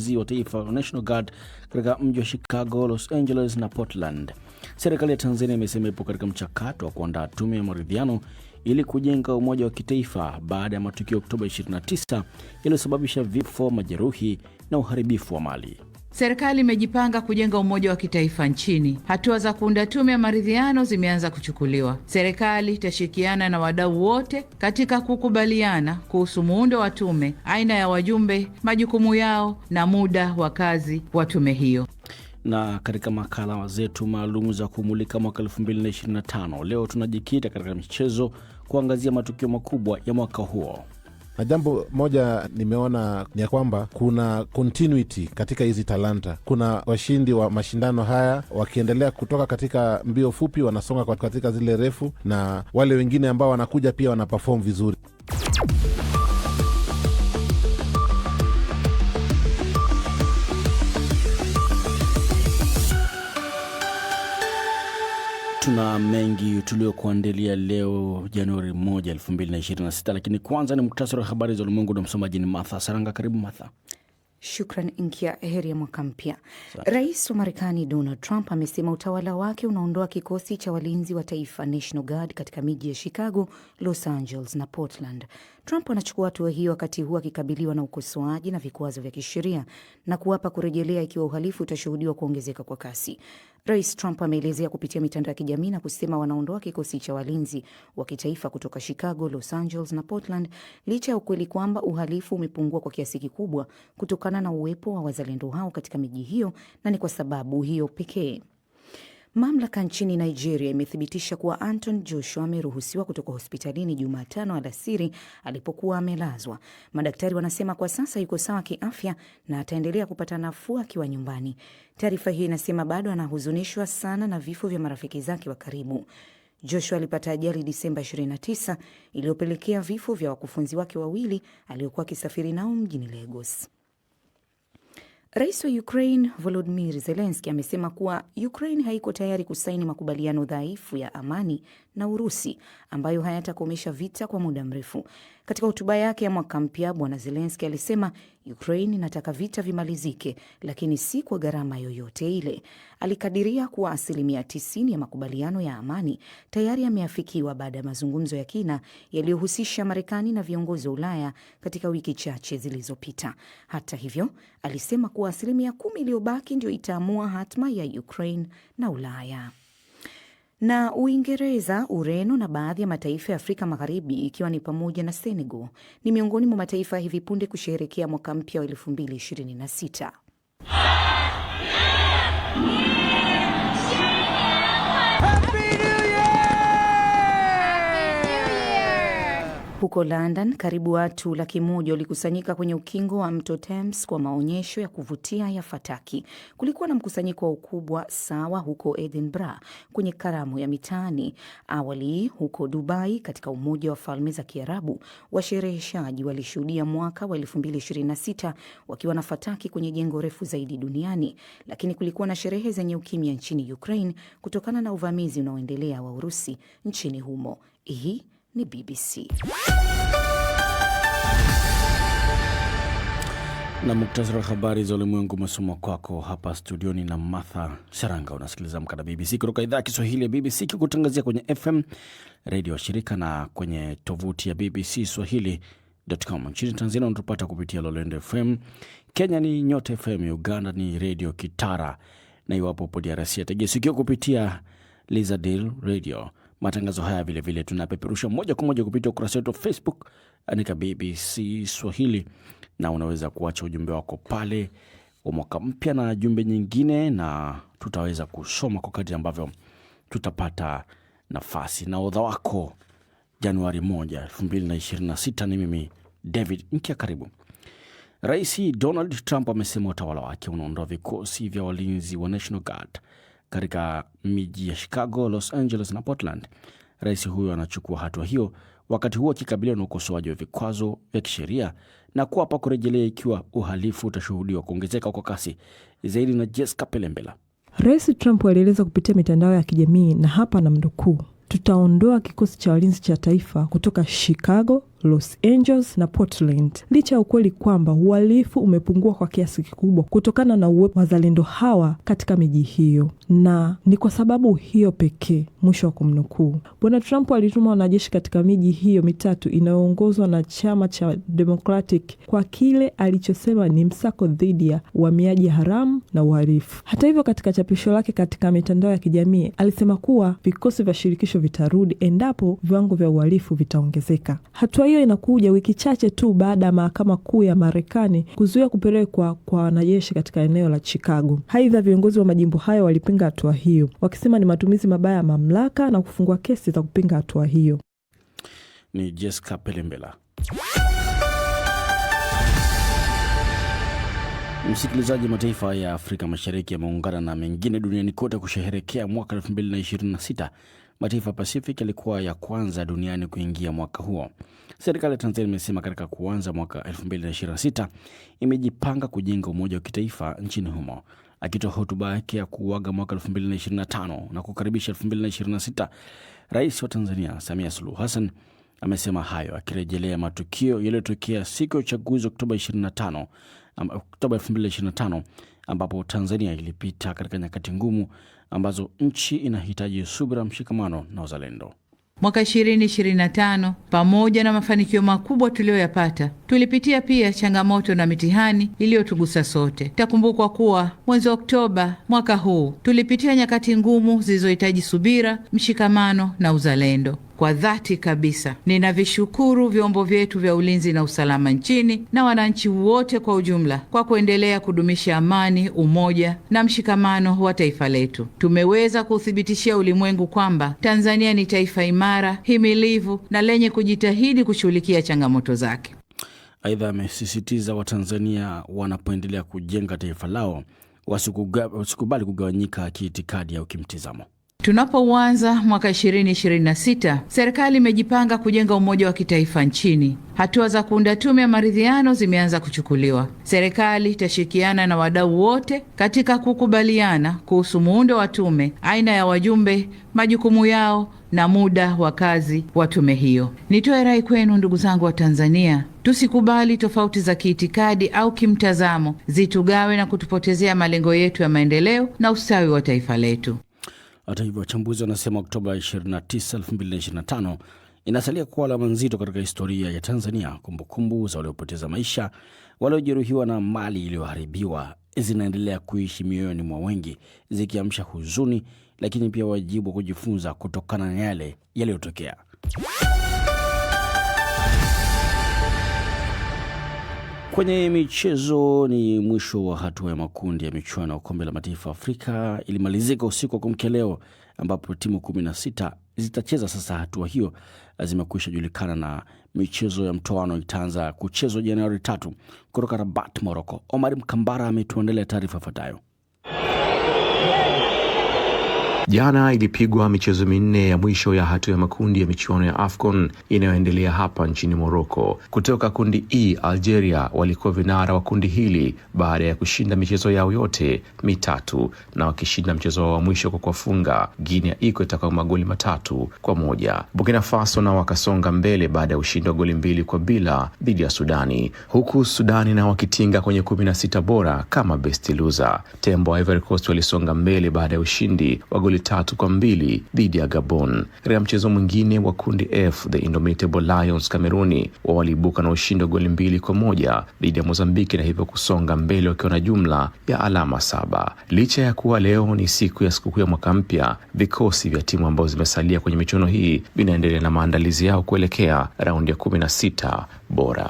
walinzi wa taifa National Guard katika mji wa Chicago, Los Angeles na Portland. Serikali ya Tanzania imesema ipo katika mchakato wa kuandaa tume ya maridhiano ili kujenga umoja wa kitaifa baada ya matukio Oktoba 29 yaliyosababisha vifo, majeruhi na uharibifu wa mali. Serikali imejipanga kujenga umoja wa kitaifa nchini. Hatua za kuunda tume ya maridhiano zimeanza kuchukuliwa. Serikali itashirikiana na wadau wote katika kukubaliana kuhusu muundo wa tume, aina ya wajumbe, majukumu yao na muda wa kazi wa tume hiyo. Na katika makala zetu maalum za kumulika mwaka 2025, leo tunajikita katika michezo kuangazia matukio makubwa ya mwaka huo. Na jambo moja nimeona ni kwamba kuna continuity katika hizi talanta. Kuna washindi wa mashindano haya wakiendelea kutoka katika mbio fupi, wanasonga katika zile refu, na wale wengine ambao wanakuja pia wanaperform vizuri. Tuna mengi tuliokuandalia leo Januari 1, 2026, lakini kwanza ni muktasari wa habari za ulimwengu na msomaji ni Martha Saranga. Karibu Martha. Shukran Inkia, heri ya mwaka mpya. Rais wa Marekani Donald Trump amesema utawala wake unaondoa kikosi cha walinzi wa taifa National Guard katika miji ya Chicago, Los Angeles na Portland. Trump anachukua hatua hiyo wakati huu akikabiliwa na ukosoaji na vikwazo vya kisheria na kuapa kurejelea ikiwa uhalifu utashuhudiwa kuongezeka kwa kasi. Rais Trump ameelezea kupitia mitandao ya kijamii na kusema wanaondoa kikosi cha walinzi wa kitaifa kutoka Chicago, Los Angeles na Portland licha ya ukweli kwamba uhalifu umepungua kwa kiasi kikubwa kutokana na uwepo wa wazalendo hao katika miji hiyo, na ni kwa sababu hiyo pekee. Mamlaka nchini Nigeria imethibitisha kuwa Anthony Joshua ameruhusiwa kutoka hospitalini Jumatano alasiri alipokuwa amelazwa. Madaktari wanasema kwa sasa yuko sawa kiafya na ataendelea kupata nafuu akiwa nyumbani. Taarifa hii inasema bado anahuzunishwa sana na vifo vya marafiki zake wa karibu. Joshua alipata ajali Disemba 29 iliyopelekea vifo vya wakufunzi wake wawili aliokuwa akisafiri nao mjini Lagos. Rais wa Ukraine Volodymyr Zelensky amesema kuwa Ukraine haiko tayari kusaini makubaliano dhaifu ya amani na Urusi ambayo hayatakomesha vita kwa muda mrefu. Katika hotuba yake ya mwaka mpya, Bwana Zelensky alisema Ukraine inataka vita vimalizike, lakini si kwa gharama yoyote ile. Alikadiria kuwa 90% ya makubaliano ya amani tayari yameafikiwa baada ya mazungumzo ya kina yaliyohusisha Marekani na viongozi wa Ulaya katika wiki chache zilizopita. Hata hivyo, alisema kuwa 10% iliyobaki ndio itaamua hatma ya Ukraine na Ulaya. Na Uingereza, Ureno na baadhi ya mataifa ya Afrika Magharibi ikiwa ni pamoja na Senegal ni miongoni mwa mataifa hivi punde kusherehekea mwaka mpya wa 2026. Huko London, karibu watu 100,000 walikusanyika kwenye ukingo wa mto Thames kwa maonyesho ya kuvutia ya fataki. Kulikuwa na mkusanyiko wa ukubwa sawa huko Edinburgh kwenye karamu ya mitaani. Awali huko Dubai katika Umoja wa Falme za Kiarabu, washereheshaji walishuhudia mwaka wa 2026 wakiwa na fataki kwenye jengo refu zaidi duniani. Lakini kulikuwa na sherehe zenye ukimya nchini Ukraine kutokana na uvamizi unaoendelea wa Urusi nchini humo. Hii ni BBC. Na muktasari wa habari za ulimwengu umesomwa kwako hapa studioni na Martha Saranga. Unasikiliza Amka BBC kutoka idhaa ya Kiswahili ya BBC kikutangazia kwenye FM radio shirika na kwenye tovuti ya bbcswahili.com. Nchini Tanzania unatupata kupitia Lolendo FM, Kenya ni Nyota FM, Uganda ni Radio Kitara, na iwapo po DRC tegesikio kupitia Lizadil Radio. Matangazo haya vile vile tunapeperusha moja kwa moja kupitia ukurasa wetu wa Facebook, andika BBC Swahili, na unaweza kuacha ujumbe wako pale wa mwaka mpya na jumbe nyingine, na tutaweza kusoma kwa kadri ambavyo tutapata nafasi. Na odha wako Januari 1, 2026 ni mimi David Nkia. Karibu. Rais Donald Trump amesema utawala wake unaondoa vikosi vya walinzi wa National Guard katika miji ya Chicago, Los Angeles na Portland. Rais huyo anachukua hatua hiyo wakati huo akikabiliwa na ukosoaji wa vikwazo vya kisheria na kuapa kurejelea ikiwa uhalifu utashuhudiwa kuongezeka kwa kasi. Zaidi na Jessica Pelembela. Rais Trump alieleza kupitia mitandao ya kijamii, na hapa na mnukuu: "Tutaondoa kikosi cha walinzi cha taifa kutoka Chicago, Los Angeles na Portland. Licha ya ukweli kwamba uhalifu umepungua kwa kiasi kikubwa kutokana na uwepo wa wazalendo hawa katika miji hiyo, na ni kwa sababu hiyo pekee, mwisho wa kumnukuu. Bwana Trump alituma wanajeshi katika miji hiyo mitatu inayoongozwa na chama cha Democratic kwa kile alichosema ni msako dhidi ya uhamiaji haramu na uhalifu. Hata hivyo, katika chapisho lake katika mitandao ya kijamii alisema kuwa vikosi vya shirikisho vitarudi endapo viwango vya uhalifu vitaongezeka. Hatua hiyo inakuja wiki chache tu baada ya mahakama kuu ya Marekani kuzuia kupelekwa kwa wanajeshi katika eneo la Chicago. Aidha, viongozi wa majimbo hayo walipinga hatua hiyo, wakisema ni matumizi mabaya ya mamlaka na kufungua kesi za kupinga hatua hiyo. Ni Jessica Pelembela. Msikilizaji, mataifa ya Afrika Mashariki yameungana na mengine duniani kote kusherehekea mwaka 2026. Mataifa Pacific yalikuwa ya kwanza duniani kuingia mwaka huo. Serikali ya Tanzania imesema katika kuanza mwaka 2026 imejipanga kujenga umoja wa kitaifa nchini humo. Akitoa hotuba yake ya kuaga mwaka 2025 na kukaribisha 2026, Rais wa Tanzania Samia Suluhu Hassan amesema hayo akirejelea matukio yaliyotokea siku ya uchaguzi Oktoba 2025 ambapo Tanzania ilipita katika nyakati ngumu ambazo nchi inahitaji subira, mshikamano na uzalendo. Mwaka 2025 pamoja na mafanikio makubwa tuliyoyapata, tulipitia pia changamoto na mitihani iliyotugusa sote. Takumbukwa kuwa mwezi Oktoba mwaka huu tulipitia nyakati ngumu zilizohitaji subira, mshikamano na uzalendo. Kwa dhati kabisa ninavishukuru vyombo vyetu vya ulinzi na usalama nchini na wananchi wote kwa ujumla kwa kuendelea kudumisha amani, umoja na mshikamano wa taifa letu. Tumeweza kuthibitishia ulimwengu kwamba Tanzania ni taifa imara, himilivu na lenye kujitahidi kushughulikia changamoto zake. Aidha, amesisitiza Watanzania wanapoendelea kujenga taifa lao wasikubali kugawanyika kiitikadi au kimtizamo. Tunapoanza mwaka 2026, serikali imejipanga kujenga umoja wa kitaifa nchini. Hatua za kuunda tume ya maridhiano zimeanza kuchukuliwa. Serikali itashirikiana na wadau wote katika kukubaliana kuhusu muundo wa tume, aina ya wajumbe, majukumu yao na muda wa kazi wa tume hiyo. Nitoe rai kwenu ndugu zangu wa Tanzania, tusikubali tofauti za kiitikadi au kimtazamo zitugawe na kutupotezea malengo yetu ya maendeleo na ustawi wa taifa letu. Hata hivyo, wachambuzi wanasema Oktoba 29, 2025 inasalia kuwa alama nzito katika historia ya Tanzania. Kumbukumbu za waliopoteza maisha, waliojeruhiwa na mali iliyoharibiwa zinaendelea kuishi mioyoni mwa wengi, zikiamsha huzuni, lakini pia wajibu wa kujifunza kutokana na yale yaliyotokea. Kwenye michezo, ni mwisho wa hatua ya makundi ya michuano ya kombe la mataifa Afrika ilimalizika usiku wa kuamkia leo, ambapo timu 16 zitacheza. Sasa hatua hiyo zimekwisha julikana na michezo ya mtoano itaanza kuchezwa Januari 3 kutoka Rabat, Morocco. Omar Mkambara ametuandalia taarifa ifuatayo. Jana ilipigwa michezo minne ya mwisho ya hatua ya makundi ya michuano ya AFCON inayoendelea hapa nchini Morocco. Kutoka kundi E, Algeria walikuwa vinara wa kundi hili baada ya kushinda michezo yao yote mitatu, na wakishinda mchezo wao wa mwisho kwa kufunga Guinea Equatorial kwa magoli 3-1. Burkina Faso nao wakasonga mbele baada ya ushindi wa goli 2-0 dhidi ya Sudani, huku Sudani nao wakitinga kwenye 16 bora kama best loser. Tembo Ivory Coast walisonga mbele baada ya ushindi wa goli 3-2 dhidi ya Gabon. Katika mchezo mwingine wa kundi F, the Indomitable Lions Kameruni waliibuka na ushindi wa goli 2-1 dhidi ya Mozambiki, na hivyo kusonga mbele wakiwa na jumla ya alama 7. Licha ya kuwa leo ni siku ya sikukuu ya mwaka mpya, vikosi vya timu ambazo zimesalia kwenye michuano hii vinaendelea na maandalizi yao kuelekea raundi ya 16 bora.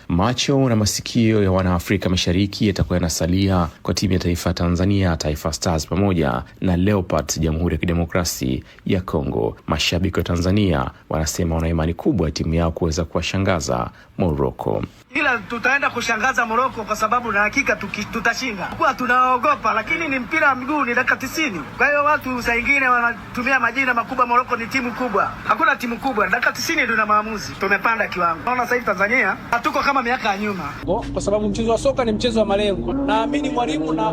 Macho na masikio ya wana-Afrika Mashariki yatakuwa yanasalia kwa timu ya taifa Tanzania, Taifa Stars pamoja na Leopards Jamhuri ya Kidemokrasi ya Kongo. Mashabiki wa Tanzania wanasema wana imani kubwa ya timu yao kuweza kuwashangaza Morocco. Ila tutaenda kushangaza Morocco kwa sababu na hakika tutashinda. Kwa tunaogopa, lakini ni mpira wa miguu, ni dakika 90. Kwa hiyo watu saa nyingine wanatumia majina makubwa. Morocco ni timu kubwa. Hakuna timu kubwa. Dakika 90 ndio na maamuzi. Tumepanda kiwango. Naona sasa hivi Tanzania hatuko kama miaka ya nyuma. Kwa sababu mchezo wa soka ni mchezo wa malengo. Naamini mwalimu na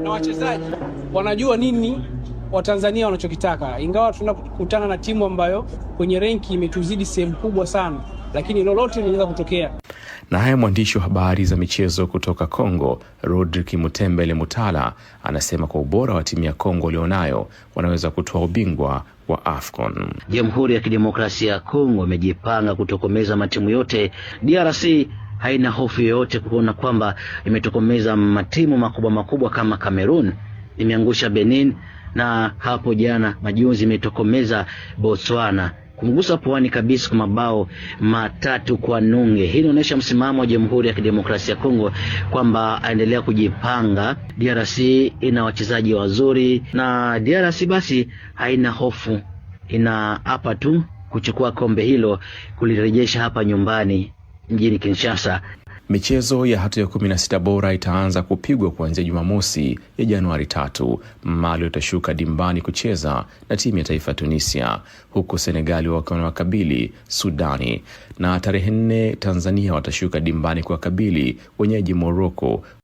wachezaji wanajua nini Watanzania wanachokitaka, ingawa tunakutana na timu ambayo kwenye renki imetuzidi sehemu kubwa sana, lakini lolote linaweza kutokea. Na haya mwandishi wa habari za michezo kutoka Kongo, Rodrick Mutembele Mutala, anasema kwa ubora wa timu ya Kongo walionayo wanaweza kutoa ubingwa wa AFCON. Jamhuri ya Kidemokrasia ya Kongo imejipanga kutokomeza matimu yote. DRC haina hofu yoyote kuona kwamba imetokomeza matimu makubwa kama Cameroon, imeangusha Benin, na hapo jana majuzi imetokomeza Botswana, kumgusa puani kabisa kwa mabao 3-0. Hii inaonyesha msimamo wa Jamhuri ya Kidemokrasia ya Kongo kwamba aendelea kujipanga. DRC ina wachezaji wazuri na DRC basi haina hofu, ina hapa tu kuchukua kombe hilo kulirejesha hapa nyumbani mjini Kinshasa. Michezo ya hatua ya 16 bora itaanza kupigwa kuanzia Jumamosi ya Januari 3. Mali utashuka dimbani kucheza na timu ya taifa Tunisia, huku Senegali wakabili Sudani, na tarehe 4 Tanzania watashuka dimbani kwa kabili wenyeji Morocco.